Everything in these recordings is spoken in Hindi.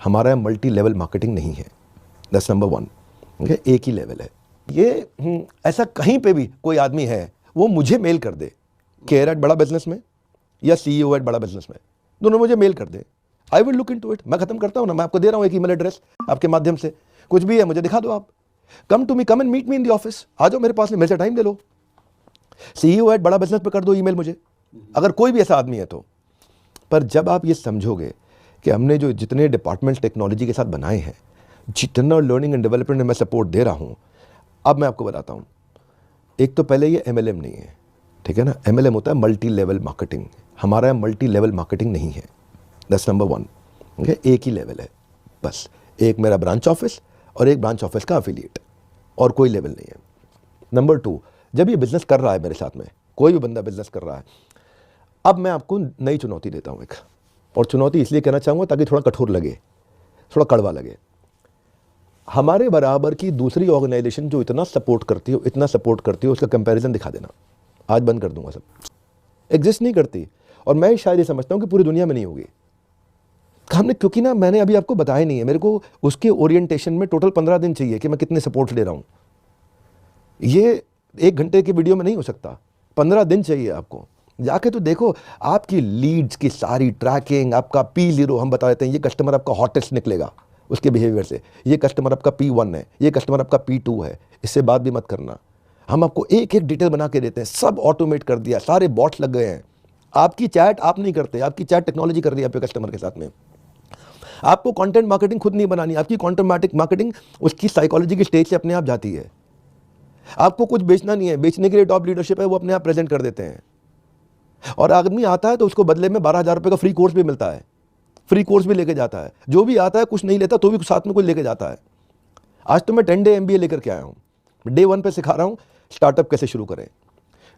हमारा मल्टी लेवल मार्केटिंग नहीं है। That's number one. ओके, एक ही लेवल है ये। ऐसा कहीं पे भी कोई आदमी है वो मुझे मेल कर दे, केयर एट बड़ा बिजनेस में या CEO एट बड़ा बिजनेस में, दोनों मुझे मेल कर दे, I will look into it. मैं खत्म करता हूँ ना, मैं आपको दे रहा हूँ एक ईमेल एड्रेस, आपके माध्यम से कुछ भी है मुझे दिखा दो आप। Come to me, come and meet me in the office, आ जाओ मेरे पास में, मेरे से टाइम ले लो। CEO एट बड़ा बिजनेस पे कर दो ईमेल मुझे, अगर कोई भी ऐसा आदमी है तो। पर जब आप ये समझोगे कि हमने जो जितने डिपार्टमेंट टेक्नोलॉजी के साथ बनाए हैं, जितना लर्निंग एंड डेवलपमेंट में मैं सपोर्ट दे रहा हूँ, अब मैं आपको बताता हूँ। एक तो पहले ये MLM नहीं है, ठीक है ना। MLM होता है मल्टी लेवल मार्केटिंग, हमारा मल्टी लेवल मार्केटिंग नहीं है। That's number one. ओके, एक ही लेवल है बस, एक मेरा ब्रांच ऑफिस और एक ब्रांच ऑफिस का एफिलिएट, और कोई लेवल नहीं है। नंबर टू, जब ये बिजनेस कर रहा है मेरे साथ में, कोई भी बंदा बिजनेस कर रहा है, अब मैं आपको नई चुनौती देता हूँ एक, और चुनौती इसलिए कहना चाहूँगा ताकि थोड़ा कठोर लगे, थोड़ा कड़वा लगे। हमारे बराबर की दूसरी ऑर्गेनाइजेशन जो इतना सपोर्ट करती हो, इतना सपोर्ट करती हो, उसका कंपैरिजन दिखा देना। आज बंद कर दूंगा, सब एग्जिस्ट नहीं करती, और मैं शायद ये समझता हूँ कि पूरी दुनिया में नहीं होगी। हमने, क्योंकि ना मैंने अभी आपको बताया नहीं है, मेरे को उसके ओरिएंटेशन में टोटल 15 दिन चाहिए कि मैं कितने सपोर्ट ले रहा हूँ। ये 1 घंटे की वीडियो में नहीं हो सकता, 15 दिन चाहिए आपको। जाके तो देखो, आपकी लीड्स की सारी ट्रैकिंग, आपका P0 हम बता देते हैं, ये कस्टमर आपका हॉटेस्ट निकलेगा उसके बिहेवियर से, ये कस्टमर आपका P1 है, ये कस्टमर आपका P2 है, इससे बात भी मत करना। हम आपको एक एक डिटेल बना के देते हैं, सब ऑटोमेट कर दिया, सारे बॉट्स लग गए हैं। आपकी चैट आप नहीं करते, आपकी चैट टेक्नोलॉजी कर रही है आपके कस्टमर के साथ में। आपको कंटेंट मार्केटिंग खुद नहीं बनानी, आपकी कंटेंट मार्केटिंग उसकी साइकोलॉजी की स्टेज से अपने आप जाती है। आपको कुछ बेचना नहीं है, बेचने के लिए टॉप लीडरशिप है, वो अपने आप प्रेजेंट कर देते हैं। और आदमी आता है तो उसको बदले में 12,000 रुपये का फ्री कोर्स भी मिलता है, फ्री कोर्स भी लेके जाता है। जो भी आता है कुछ नहीं लेता तो भी साथ में कुछ लेके जाता है। आज तो मैं 10 डे MBA लेकर के आया हूँ। डे 1 पे सिखा रहा हूँ स्टार्टअप कैसे शुरू करें,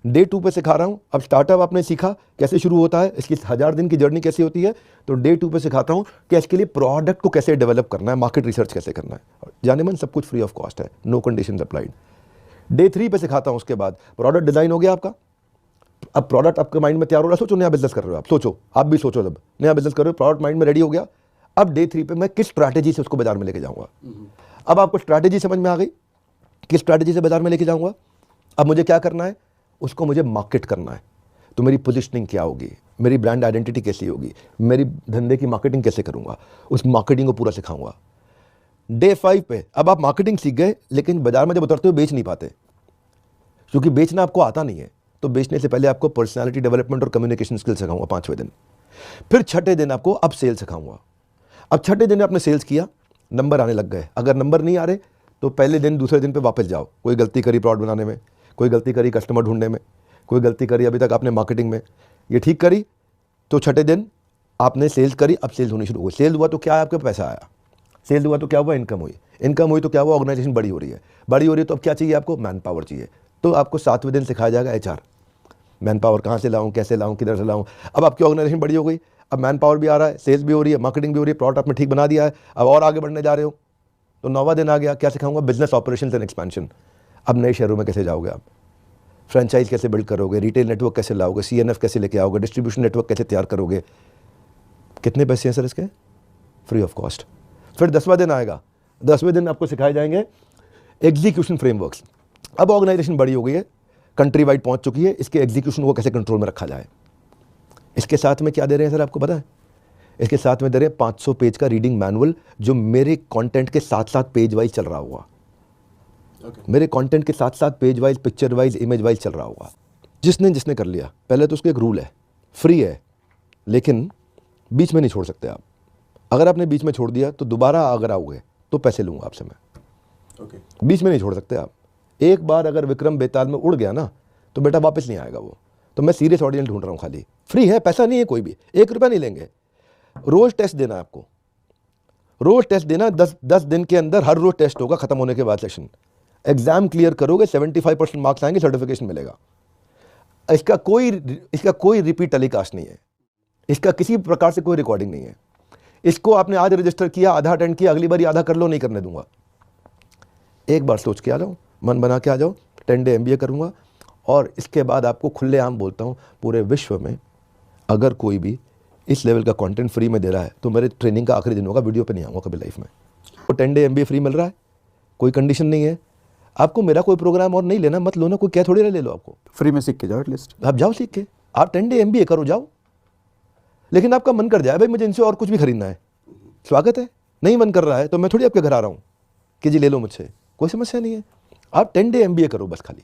डे 2 पे सिखा रहा हूँ अब स्टार्टअप आपने सीखा कैसे शुरू होता है, इसकी 1000 दिन की जर्नी कैसी होती है, तो डे 2 पे सिखाता हूँ कि इसके लिए प्रोडक्ट को कैसे डेवलप करना है, मार्केट रिसर्च कैसे करना है। जाने मन सब कुछ फ्री ऑफ कॉस्ट है, नो कंडीशंस अप्लाइड। डे 3 पे सिखाता हूँ, उसके बाद प्रोडक्ट डिजाइन हो गया आपका। अब प्रोडक्ट आपके माइंड में तैयार हो रहा है, सोचो नया बिजनेस कर रहे हो आप, सोचो आप भी सोचो, जब नया बिजनेस कर रहे हो प्रोडक्ट माइंड में रेडी हो गया। अब डे 3 पे मैं किस स्ट्रैटेजी से उसको बाजार में लेके जाऊंगा। अब आपको स्ट्रैटेजी समझ में आ गई, किस स्ट्रैटेजी से बाजार में लेके जाऊंगा। अब मुझे क्या करना है, उसको मुझे मार्केट करना है। तो मेरी पोजीशनिंग क्या होगी, मेरी ब्रांड आइडेंटिटी कैसी होगी, मेरी धंधे की मार्केटिंग कैसे करूंगा, उस मार्केटिंग को पूरा सिखाऊंगा। डे 5 पे अब आप मार्केटिंग सीख गए, लेकिन बाजार में जब उतरते हो बेच नहीं पाते, क्योंकि बेचना आपको आता नहीं है। तो बेचने से पहले आपको पर्सनालिटी डेवलपमेंट और कम्युनिकेशन स्किल सिखाऊंगा 5वें दिन। फिर 6ठे दिन आपको अब सेल सिखाऊंगा। अब 6ठे दिन आपने सेल्स किया, नंबर आने लग गए। अगर नंबर नहीं आ रहे तो पहले दिन दूसरे दिन पे वापस जाओ। कोई गलती करी प्रोडक्ट बनाने में, कोई गलती करी कस्टमर ढूंढने में, कोई गलती करी अभी तक आपने मार्केटिंग में, ये ठीक करी तो 6ठे दिन आपने सेल्स करी। अब सेल्स होनी शुरू हो गई। सेल हुआ तो क्या है, आपके पैसा आया। सेल हुआ तो क्या हुआ, इनकम हुई। इनकम हुई तो क्या हुआ, ऑर्गेनाइजेशन बड़ी हो रही है। बड़ी हो रही है तो अब क्या चाहिए आपको, मैन पावर चाहिए। तो आपको 7वें दिन सिखाया जाएगा HR, मैन पावर कहाँ से लाऊं, कैसे लाऊं, किधर से लाऊं। अब आपकी ऑर्गेनाइजेशन बड़ी हो गई, अब मैन पावर भी आ रहा है, सेल्स भी हो रही है, मार्केटिंग भी हो रही है, प्रोडक्ट आपने ठीक बना दिया है, अब और आगे बढ़ने जा रहे हो। तो 9वां दिन आ गया, क्या सिखाऊंगा, बिजनेस ऑपरेशंस एंड एक्सपेंशन। अब नए शहरों में कैसे जाओगे आप, फ्रेंचाइज कैसे बिल्ड करोगे, रिटेल नेटवर्क कैसे लाओगे, CNF कैसे लेके आओगे, डिस्ट्रीब्यूशन नेटवर्क कैसे तैयार करोगे। कितने पैसे हैं सर इसके, फ्री ऑफ कॉस्ट। फिर 10वां दिन आएगा, 10वें दिन आपको सिखाए जाएंगे एग्जीक्यूशन फ्रेमवर्क्स। अब ऑर्गेनाइजेशन बड़ी हो गई है, कंट्री वाइड पहुंच चुकी है, इसके एग्जीक्यूशन को कैसे कंट्रोल में रखा जाए। इसके साथ में क्या दे रहे हैं सर, आपको पता है, इसके साथ में दे रहे हैं 500 पेज का रीडिंग मैनुअल, जो मेरे कंटेंट के साथ साथ पेज वाइज चल रहा होगा। मेरे कंटेंट के साथ साथ page wise, picture wise, image wise चल रहा होगा। जिसने कर लिया, पहले तो उसका एक रूल है, फ्री है, लेकिन बीच में नहीं छोड़ सकते आप। अगर आपने बीच में छोड़ दिया तो दोबारा अगर आओगे तो पैसे लूंगा आपसे मैं। बीच में नहीं छोड़ सकते आप। एक बार अगर विक्रम बेताल में उड़ गया ना तो बेटा वापस नहीं आएगा वो। तो मैं सीरियस ऑडियंस ढूंढ रहा हूँ, खाली फ्री है, पैसा नहीं है, कोई भी 1 रुपया नहीं लेंगे। रोज टेस्ट देना है आपको, रोज टेस्ट देना, 10 दिन के अंदर हर रोज टेस्ट होगा। खत्म होने के बाद सेशन, एग्जाम क्लियर करोगे 75% मार्क्स आएंगे, सर्टिफिकेशन मिलेगा। इसका कोई रिपीट टेलीकास्ट नहीं है, इसका किसी प्रकार से कोई रिकॉर्डिंग नहीं है। इसको आपने आज रजिस्टर किया, आधा अटेंड किया, अगली बार आधा कर लो, नहीं करने दूंगा। एक बार सोच के आ जाओ, मन बना के आ जाओ, 10 डे MBA करूंगा। और इसके बाद आपको खुलेआम बोलता हूं, पूरे विश्व में अगर कोई भी इस लेवल का कंटेंट फ्री में दे रहा है तो मेरे ट्रेनिंग का आखिरी दिन होगा, वीडियो पे नहीं आऊँगा कभी लाइफ में। तो 10 डे MBA फ्री मिल रहा है, कोई कंडीशन नहीं है। आपको मेरा कोई प्रोग्राम और नहीं लेना, मत लो ना, कोई क्या थोड़ी ना ले लो, आपको फ्री में सीख के जाओ एटलीस्ट। आप जाओ सीख के, आप 10 डे MBA करो जाओ। लेकिन आपका मन कर जाए भाई मुझे इनसे और कुछ भी खरीदना है, स्वागत है। नहीं मन कर रहा है तो मैं थोड़ी आपके घर आ रहा हूँ कि जी ले लो मुझसे, कोई समस्या नहीं है। आप 10 डे MBA करो बस, खाली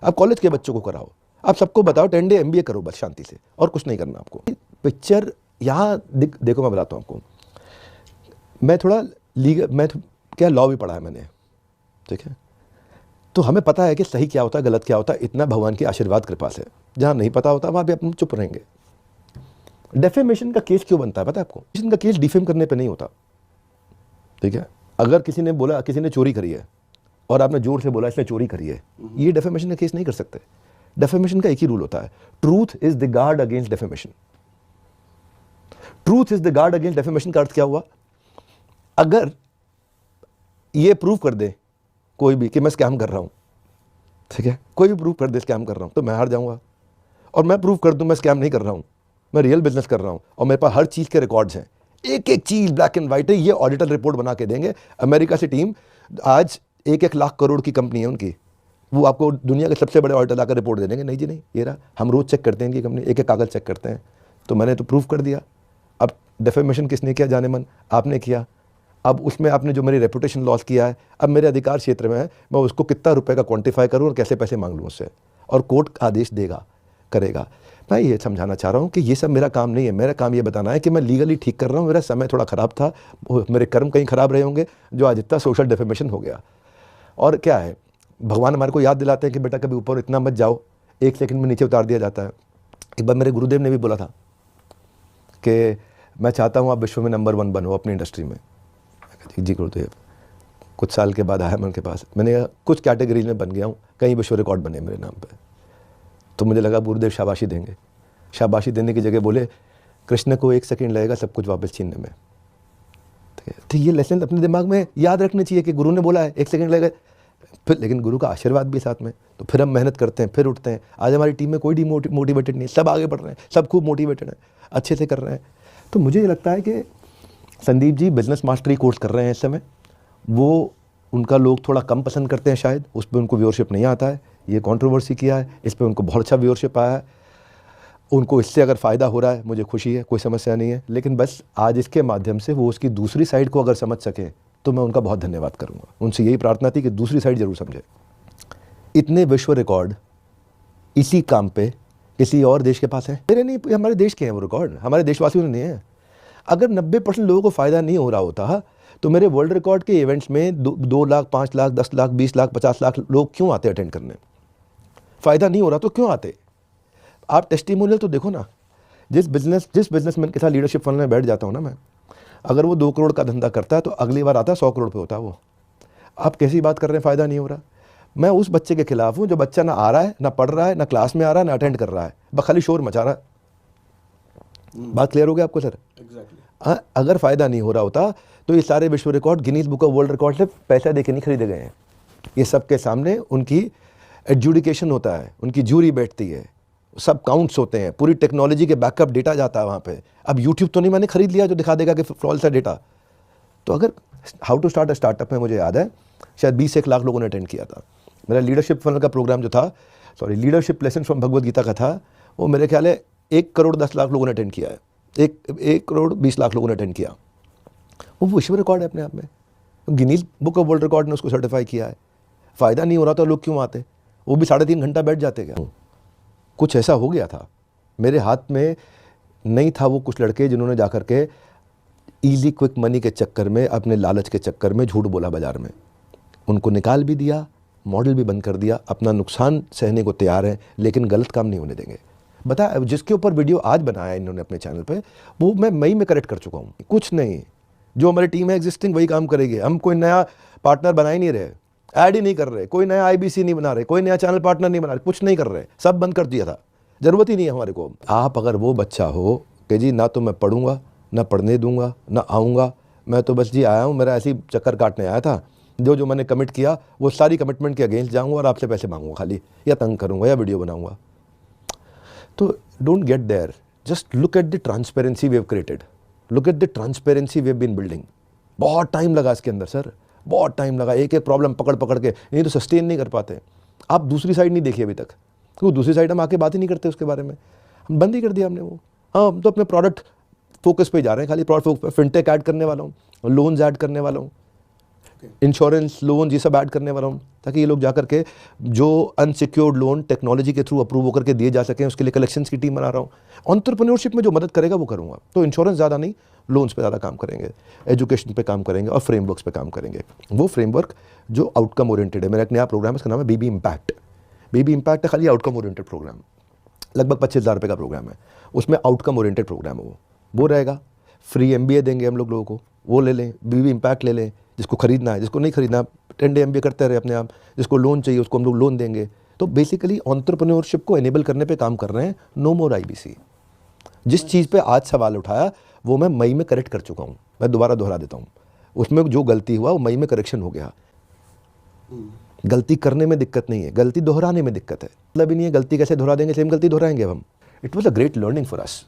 आप कॉलेज के बच्चों को कराओ, आप सबको बताओ 10 डे MBA करो बस शांति से, और कुछ नहीं करना आपको। पिक्चर यहाँ देखो, मैं बताता हूँ आपको, मैं थोड़ा क्या लॉ भी पढ़ा है मैंने, ठीक है, तो हमें पता है कि सही क्या होता है गलत क्या होता है, इतना भगवान की आशीर्वाद कृपा से। जहाँ नहीं पता होता वहाँ भी अपन चुप रहेंगे। डेफेमेशन का केस क्यों बनता है पता है आपको? डेफेमेशन का केस डिफेम करने पे नहीं होता, ठीक है। अगर किसी ने बोला किसी ने चोरी करी है और आपने जोर से बोला इसने चोरी करी है, ये डेफेमेशन का केस नहीं कर सकते। डेफेमेशन का एक ही रूल होता है, truth is the guard against defamation. Truth is the guard against defamation का अर्थ क्या हुआ? अगर ये प्रूव कर दे कोई भी कि मैं स्कैम कर रहा हूं, ठीक है, कोई भी प्रूव कर दे स्कैम कर रहा हूं, तो मैं हार जाऊंगा। और मैं प्रूव कर दूं मैं स्कैम नहीं कर रहा हूं, मैं रियल बिजनेस कर रहा हूं, और मेरे पास हर चीज के रिकॉर्ड्स हैं, एक एक चीज ब्लैक एंड व्हाइट है। ये ऑडिटर रिपोर्ट बना के देंगे। अमेरिका से टीम आज 1-1 लाख करोड़ की कंपनी है उनकी, वो आपको दुनिया के सबसे बड़े ऑडिटर लाकर रिपोर्ट दे देंगे, नहीं जी नहीं, ये रहा, हम रोज चेक करते हैं इनकी कंपनी, एक एक कागज चेक करते हैं। तो मैंने तो प्रूफ कर दिया। अब डेफेमेशन किसने किया? जाने मन आपने किया। अब उसमें आपने जो मेरी रेपुटेशन लॉस किया है, अब मेरे अधिकार क्षेत्र में है, मैं उसको कितना रुपए का क्वांटिफाई करूं और कैसे पैसे मांग लूं उससे, और कोर्ट आदेश देगा, करेगा। मैं ये समझाना चाह रहा हूं कि ये सब मेरा काम नहीं है। मेरा काम ये बताना है कि मैं लीगली ठीक कर रहा हूं, मेरा समय थोड़ा खराब था, मेरे कर्म कहीं खराब रहे होंगे जो आज इतना सोशल डेफेमेशन हो गया। और क्या है, भगवान हमारे को याद दिलाते हैं कि बेटा कभी ऊपर इतना मत जाओ, 1 सेकंड में नीचे उतार दिया जाता है। एक बार मेरे गुरुदेव ने भी बोला था कि मैं चाहता हूँ आप विश्व में नंबर 1 बनो अपनी इंडस्ट्री में। जी गुरुदेव। कुछ साल के बाद आया मैं उनके पास, मैंने कुछ कैटेगरीज में बन गया हूँ, कई विश्व रिकॉर्ड बने मेरे नाम पे। तो मुझे लगा गुरुदेव शाबाशी देंगे। शाबाशी देने की जगह बोले कृष्ण को 1 सेकंड लगेगा सब कुछ वापस छीनने में, ठीक है। तो ये लेसन अपने दिमाग में याद रखने चाहिए कि गुरु ने बोला है 1 सेकंड लगेगा, फिर लेकिन गुरु का आशीर्वाद भी साथ में। तो फिर हम मेहनत करते हैं, फिर उठते हैं। आज हमारी टीम में कोई डिमोटिवेटेड नहीं है, सब आगे बढ़ रहे हैं, सब खूब मोटिवेटेड हैं, अच्छे से कर रहे हैं। तो मुझे ये लगता है कि Sandeep ji business mastery course कर रहे हैं इस समय, वो उनका लोग थोड़ा कम पसंद करते हैं शायद, उस पर उनको व्यूअरशिप नहीं आता है। ये कंट्रोवर्सी किया है, इस पर उनको बहुत अच्छा व्यूअरशिप आया है, उनको इससे अगर फ़ायदा हो रहा है मुझे खुशी है, कोई समस्या नहीं है। लेकिन बस आज इसके माध्यम से वो उसकी दूसरी साइड को अगर समझ सकें तो मैं उनका बहुत धन्यवाद करूँगा। उनसे यही प्रार्थना थी कि दूसरी साइड जरूर समझे। इतने विश्व रिकॉर्ड इसी काम पे किसी और देश के पास है? मेरे नहीं, हमारे देश के हैं वो रिकॉर्ड, हमारे देशवासियों ने नहीं है। अगर 90% लोगों को फ़ायदा नहीं हो रहा होता तो मेरे वर्ल्ड रिकॉर्ड के इवेंट्स में 2 लाख, 5 लाख, 10 लाख, 20 लाख, 50 लाख लोग क्यों आते अटेंड करने? फ़ायदा नहीं हो रहा तो क्यों आते? आप टेस्टिमोनियल तो देखो ना, जिस बिजनेसमैन के साथ लीडरशिप फंड में बैठ जाता हूँ ना मैं, अगर वो 2 करोड़ का धंधा करता है तो अगली बार आता है 100 करोड़ पे होता है वो। आप कैसी बात कर रहे हैं फ़ायदा नहीं हो रहा? मैं उस बच्चे के खिलाफ हूँ जो बच्चा ना आ रहा है, ना पढ़ रहा है, ना क्लास में आ रहा है, ना अटेंड कर रहा है, बस खाली शोर मचा रहा है। बात क्लियर हो गया आपको सर? हाँ, अगर फ़ायदा नहीं हो रहा होता तो ये सारे विश्व record Guinness book of world record से पैसा दे के नहीं खरीदे गए हैं। ये सबके सामने उनकी एडजुडिकेशन होता है, उनकी जूरी बैठती है, सब काउंट्स होते हैं, पूरी टेक्नोलॉजी के बैकअप डेटा जाता है वहाँ पे। अब यूट्यूब तो नहीं मैंने खरीद लिया जो दिखा देगा कि फॉल्स है डेटा। तो अगर how to start a startup में मुझे याद है शायद 20-1 लाख लोगों ने अटेंड किया था। मेरा लीडरशिप फनल का प्रोग्राम जो था, leadership lesson from Bhagavad Gita का था, वो मेरे ख्याल है 1 करोड़ 10 लाख लोगों ने अटेंड किया है, 1 करोड़ 20 लाख लोगों ने अटेंड किया। वो विश्व रिकॉर्ड है अपने आप में, Guinness book of world record ने उसको सर्टिफाई किया है। फ़ायदा नहीं हो रहा तो लोग क्यों आते? वो भी 3.5 घंटा बैठ जाते क्या? कुछ ऐसा हो गया था, मेरे हाथ में नहीं था वो कुछ लड़के जिन्होंने जाकर के ईजी क्विक मनी के चक्कर में, अपने लालच के चक्कर में झूठ बोला बाजार में, उनको निकाल भी दिया, मॉडल भी बंद कर दिया, अपना नुकसान सहने को तैयार है लेकिन गलत काम नहीं होने देंगे। बता, जिसके ऊपर वीडियो आज बनाया इन्होंने अपने चैनल पे, वो मैं मई में करेक्ट कर चुका हूँ। कुछ नहीं, जो हमारी टीम है एग्जिस्टिंग वही काम करेगी। हम कोई नया पार्टनर बना ही नहीं रहे, ऐड ही नहीं कर रहे, कोई नया IBC नहीं बना रहे, कोई नया चैनल पार्टनर नहीं बना रहे, कुछ नहीं कर रहे, सब बंद कर दिया था, ज़रूरत ही नहीं है हमारे को। आप अगर वो बच्चा हो कि जी ना तो मैं पढ़ूंगा, ना पढ़ने दूंगा, ना आऊँगा, मैं तो बस जी आया हूँ, मेरा ऐसी चक्कर काटने आया था, जो मैंने कमिट किया वो सारी कमिटमेंट के अगेंस्ट जाऊँगा और आपसे पैसे मांगूंगा खाली, या तंग करूँगा या वीडियो बनाऊँगा, तो don't get there. Just look at the transparency we have created, look at the transparency we have been building. बहुत टाइम लगा इसके अंदर सर, बहुत टाइम लगा, एक एक प्रॉब्लम पकड़ पकड़ के, नहीं तो सस्टेन नहीं कर पाते। आप दूसरी साइड नहीं देखी अभी तक, क्योंकि दूसरी साइड हम आके बात ही नहीं करते उसके बारे में, हम बंद ही कर दिया हमने वो। हाँ, हम तो अपने प्रोडक्ट फोकस पे जा रहे हैं, खाली प्रोडक्ट, फिनटेक ऐड करने वाला हूँ, लोन्स ऐड करने वाला हूँ, इंश्योरेंस लोन ये सब ऐड करने वाला हूँ, ताकि ये लोग जा करके जो अनसिक्योर्ड लोन टेक्नोलॉजी के थ्रू अप्रूव होकर के दिए जा सकें, उसके लिए कलेक्शंस की टीम बना रहा हूँ। एंटरप्रेन्योरशिप में जो मदद करेगा वो करूँगा। तो इंश्योरेंस ज़्यादा नहीं, लोन्स पे ज़्यादा काम करेंगे, एजुकेशन पे काम करेंगे और फ्रेमवर्क्स पे काम करेंगे। वो फ्रेमवर्क जो आउटकम ओरिएंटेड है। मेरा एक नया प्रोग्राम है, इसका नाम है बीबी इम्पैक्ट। बीबी इम्पैक्ट है खाली आउटकम ओरिएंटेड प्रोग्राम, लगभग 25,000 रुपये का प्रोग्राम है। उसमें आउटकम ओरिएंटेड प्रोग्राम है वो रहेगा। फ्री MBA देंगे हम लोगों को, वो ले लें, बीबी इम्पैक्ट ले लें। जिसको खरीदना है, जिसको नहीं खरीदना, 10 डे MBA करते रहे अपने आप। जिसको लोन चाहिए उसको हम लोग लोन देंगे। तो बेसिकली एंटरप्रेन्योरशिप को एनेबल करने पे काम कर रहे हैं। नो मोर IBC। जिस चीज़ पे आज सवाल उठाया वो मैं मई में करेक्ट कर चुका हूँ। मैं दोबारा दोहरा देता हूँ, उसमें जो गलती हुआ वो मई में करेक्शन हो गया। गलती करने में दिक्कत नहीं है, गलती दोहराने में दिक्कत है। मतलब ही नहीं है गलती कैसे दोहरा देंगे, सेम गलती दोहराएंगे अब हम। It was a great learning for us.